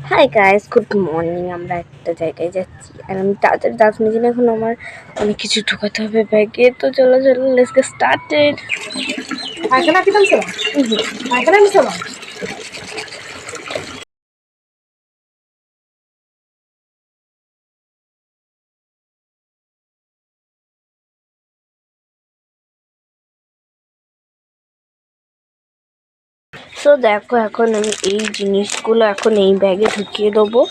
Hi guys, good morning. আমরা একটা জায়গায় যাচ্ছি আর আমি তাড়াতাড়ি দাঁত মেজে না, এখন আমার অনেক কিছু ঢোকাতে হবে ব্যাগে। তো চলো লেটস গেট স্টার্টেড। সো দেখো, এখন আমি এই জিনিসগুলো এখন এই ব্যাগে ঢুকিয়ে দেবো।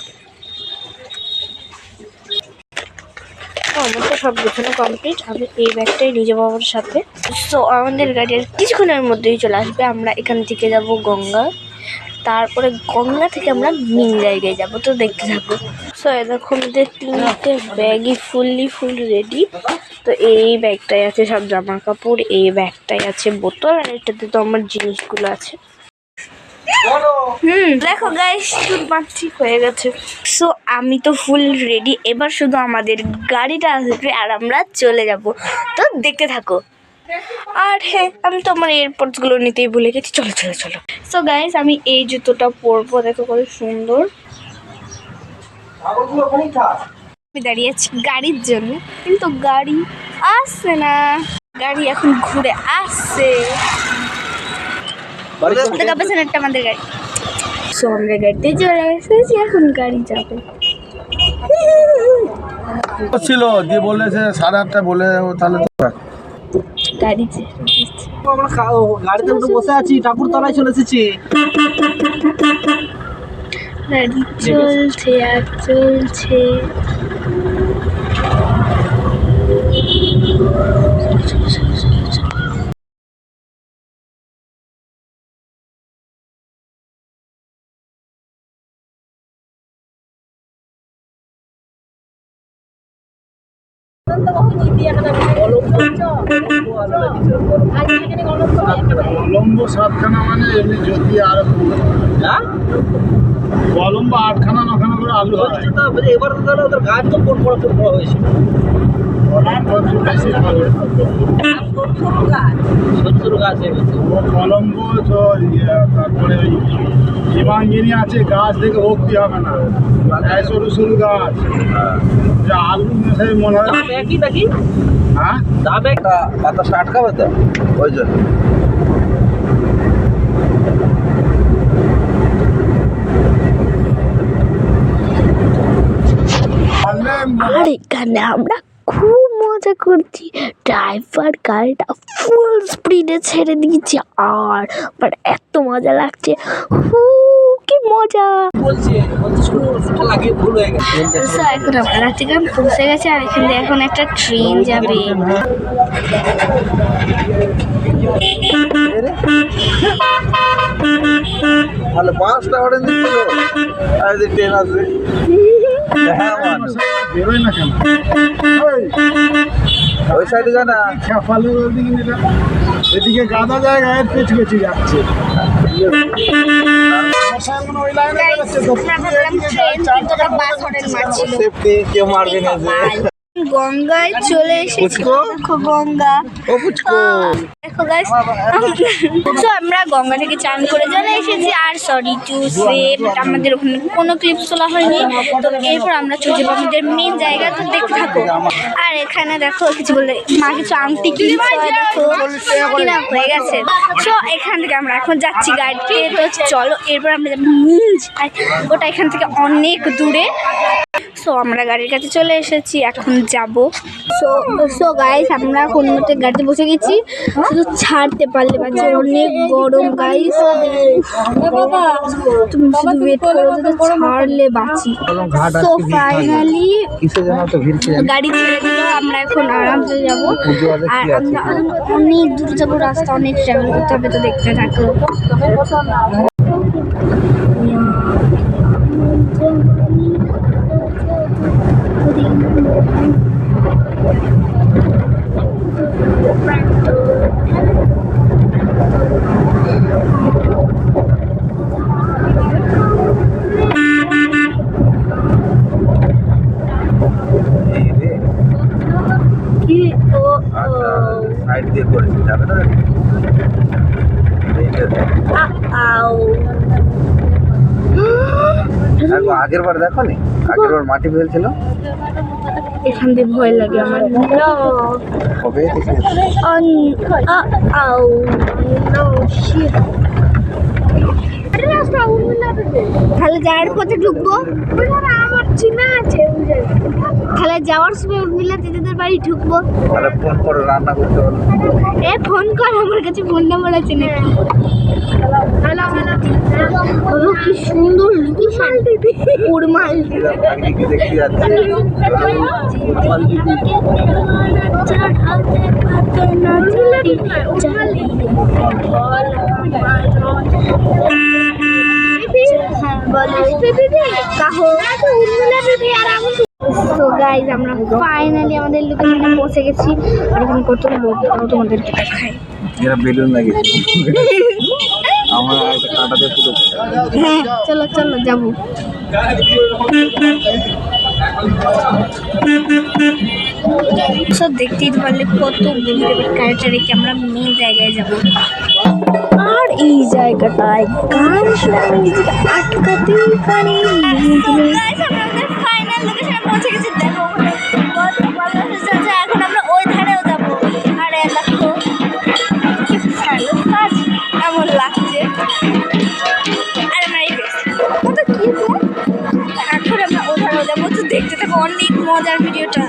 আমার তো সব গোছানো কমপ্লিট। আমি এই ব্যাগটাই নিয়ে যাবো আমার সাথে। সো আমাদের গাড়ির কিছুক্ষণের মধ্যেই চলে আসবে। আমরা এখান থেকে যাব গঙ্গা, তারপরে গঙ্গা থেকে আমরা মেন জায়গায় যাবো। তো দেখতে থাকবো। সো এরকম আমাদের 3টে ব্যাগই ফুল রেডি। তো এই ব্যাগটাই আছে সব জামা কাপড়, এই ব্যাগটাই আছে বোতল, আর এটাতে তো আমার জিনিসগুলো আছে। দেখো গাইস, ঠিক হয়ে গেছে। সো আমি তো ফুল রেডি। এবার শুধু আমাদের গাড়িটা আসবে আর আমরা চলে যাব। তো দেখতে থাকো। আর হ্যাঁ, আমি তো আমার এয়ারপডস গুলো নিতেই ভুলে গেছি। চলো চলো চলো। সো গাইস, আমি এই জুতোটা পরবো। দেখো কত সুন্দর। আমি দাঁড়িয়ে আছি গাড়ির জন্য, কিন্তু গাড়ি আসছে না। গাড়ি এখন ঘুরে আসছে। আমাদের গাড়ি। সো আমরা গাড়িতে চলে এসেছি, এখন গাড়ি যাবে। ছিল দিয়ে বলেছে 8:30 বলে, তাহলে তো গাড়িতে আমরা গাড়িতে উঠে বসে আছি, ঠাকুর তলায় চলে এসেছি। গাড়ি চলছে আর চলছে। কলম্বো 7খানা, মানে এমনি যদি আর কলম্বো 8খানা 9খানা করে আলু হয়। এবার তো তাহলে ওদের গাছ তো বড় হয়েছিল। কলম্বো তো তারপরে ওই হিমাঙ্গিনী আছে, গাছ দেখে ভক্তি হবে না, সরু সরু গাছ। যা আলু মেশাই মনে হয়। হ্যাঁ, দাম একটা বাতাসে আটকাবে তো, ওই জন্য। আর এখানে আমরা খুব মজা করছি। ড্রাইভার গাড়িটা ফুল স্পিডে ছেড়ে দিয়েছি, আর এত মজা লাগছে। কি মজা! এখন আমরা রাত্রিগ্রাম পৌঁছে গেছে, আর এখানে এখন একটা ট্রেন যাবে। তাহলে 5টা অরেঞ্জ ছিল, আর যে ট্রেন আসবে। বেরোয় না কেন? ওই সাইডে যায় না, খেপালের ওইদিকে নিলাম, এদিকে গাদা জায়গায় পেছি যাচ্ছে। সেফটি কেউ মারবে না যে। গঙ্গায় চলে এসেছি। দেখো গঙ্গা। দেখো গাইস, তো আমরা গঙ্গা থেকে চান করে চলে এসেছি। আর সরি টু সে, আমাদের ওখানে কোনো ক্লিপস তোলা হয়নি। তো এরপর আমরা চলে যাবো আমাদের মেন জায়গা। তো দেখতে থাকো। আর এখানে দেখো কিছু বলে মা কিছু আংটি কিনছে, দেখো কিনা হয়ে গেছে। তো এখান থেকে আমরা এখন যাচ্ছি গাড়িতে। তো চলো, এরপর আমরা যাবো মেন, ওটা এখান থেকে অনেক দূরে। সো আমরা গাড়ির কাছে চলে এসেছি, এখন যাব। সো গাইস, আমরা কোন মতে গাড়িতে বসে গেছি, শুধু ছাড়তে পারলে বাচ্চা। অনেক গরম গাইস, তুমি শুধু ওয়েট করো তো ছাড়লে বাঁচি। সো ফাইনালি গাড়ি ছেড়ে দিল, আমরা এখন আরামসে যাব। আর আমরা অনেক দূর যাবো, রাস্তা অনেক ট্রাভেল করতে হবে। তো দেখতে থাকো। সাইড দিয়ে করেছি, যাবে না? আগের বার দেখো নি, আগের বার মাটি ফেলছিল এখান দিয়ে ভয় লাগে আমার। কবে দেখে তাহলে যাওয়ার পথে ঢুকবো, আমার চিনা আছে, তাহলে যাওয়ার সময় উর্মিলা দিদিদের বাড়ি ঢুকবো। তাহলে ফোন করে রান্না করতে বলো। ফোন কর, আমার কাছে ফোন নাম্বার আছে নাকি? কি সুন্দর লোকেশন, উড়মাল কি দেখতে যাচ্ছে তো গাইজ আমরা ফাইনালি আমাদের লোকেশনে পৌঁছে গেছি। আর এখানে কত লোক, তোমাদেরকে দেখাই। এরা বেলুন লাগিয়েছে আমার একটা কাঁটাতে পুরো। হ্যাঁ চলো চলো যাবো। সব দেখতেই পারলে কত গাড়িটা রেখে আমরা মেন জায়গায় যাবো। আর এই জায়গাটায় গান শুনে আমি নিজেকে আটকাতেই পারি। ফাইনাল লোকেশনে পৌঁছে গেছি। দেখো এখন আমরা ওই ধারেও যাবো। আর দেখো এমন লাগছে। আর আমার এই ওটা কি এখন আমরা ওই ধারেও যাবো। তো দেখতে থাকো, অনেক মজার ভিডিওটা।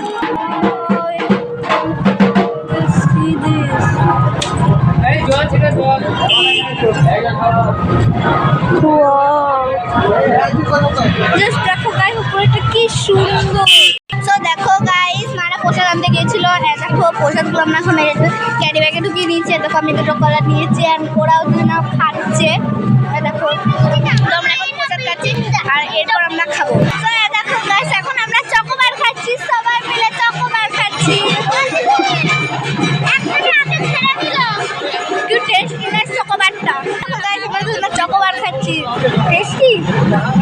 দেখো গাইস উপরেটা কি সুন্দর। তো দেখো গাইস মারা প্রসাদ আনতে গিয়েছিল। দেখো প্রসাদগুলো আমরা এখন ক্যারি ব্যাগে ঢুকিয়ে নিয়েছি। দেখো আমি দুটো কলা নিয়েছি আর ওরাও দুজনে খাচ্ছে। দেখো তো আমরা এখন প্রসাদ খাচ্ছি আর এরপর আমরা খাবো। তো দেখো গাইস এখন আমরা চকোবার খাচ্ছি, সবাই মিলে চকোবার খাচ্ছি। কি টেস্টি না চকোবারটা। চকোবার খাচ্ছি, টেস্টি,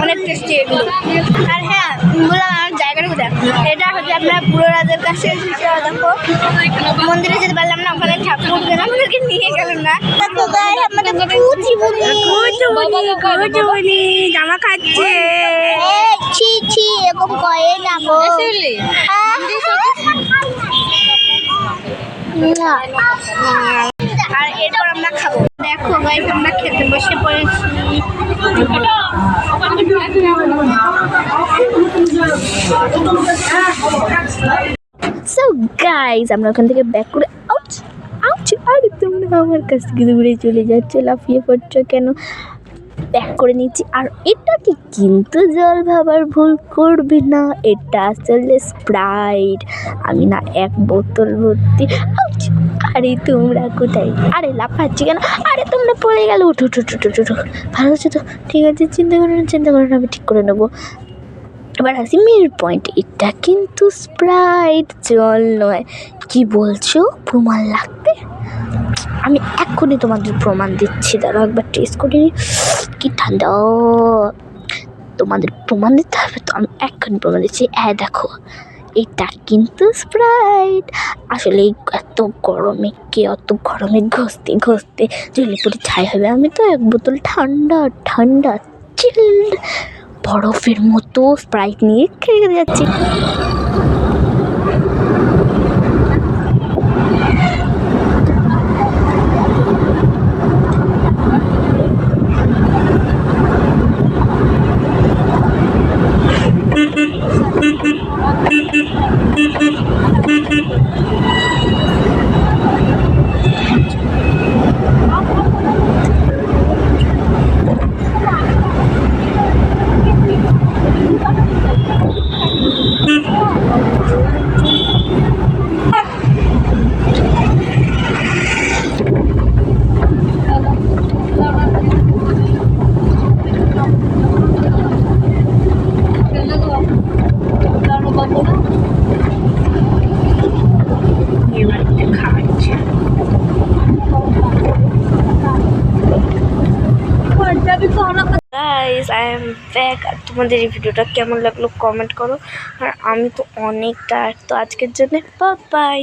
অনেক টেস্টি এগুলো। আর হ্যাঁ বললাম আমার জায়গাটা কোথায়, এটা হচ্ছে আপনার বুড়ো রাজের কাছে। দেখো মন্দিরে যেতে পারলাম না, ওখানে ঠাকুর যেন আমাদেরকে নিয়ে গেল না। জামা খাচ্ছে এরকম করে যাবো। আর এরপর আমরা খাবো। দেখো গাইস আমরা খেতে বসে পড়েছি। সো গাইস আমরা ওখান থেকে ব্যাক করে আউট আউট। আর তোমরা আমার কাছ থেকে দূরে চলে যাচ্ছ, লাফিয়ে পড়ছো কেন? ব্যাক করে নিচ্ছি। আর এটাকে কিন্তু জল ভাবার ভুল করবে না, এটা আসলে স্প্রাইট। আমি না এক বোতল ভর্তি। আরে তোমরা কোথায়? আরে লাফাচ্ছি কেন? আরে তোমরা পড়ে গেল। উঠো উঠো উঠো উঠো। ভালো আছে তো? ঠিক আছে, চিন্তা করো না, আমি ঠিক করে নেবো। এবার আসি মেন পয়েন্ট, এটা কিন্তু স্প্রাইট, জল নয়। কি বলছো? প্রমাণ লাগবে? আমি এক্ষুনি তোমাদের প্রমাণ দিচ্ছি। দাঁড়াও একবার টেস্ট করে নিই। কি ঠান্ডা! তোমাদের প্রমাণ দিতে হবে তো, আমি এক্ষুনি প্রমাণ দিচ্ছি। দেখো এটা কিন্তু স্প্রাইট। আসলে এত গরমে ঘষতে ঘষতে জলে পড়ে ছাই হবে। আমি তো এক বোতল ঠান্ডা চিল্ড বরফের মতো স্প্রাইট নিয়ে খেয়ে যাচ্ছি। Guys I am back. আর তোমাদের এই ভিডিওটা কেমন লাগলো কমেন্ট করো। আর আমি তো অনেক টায়ার্ড, তো আজকের জন্য বাই বাই।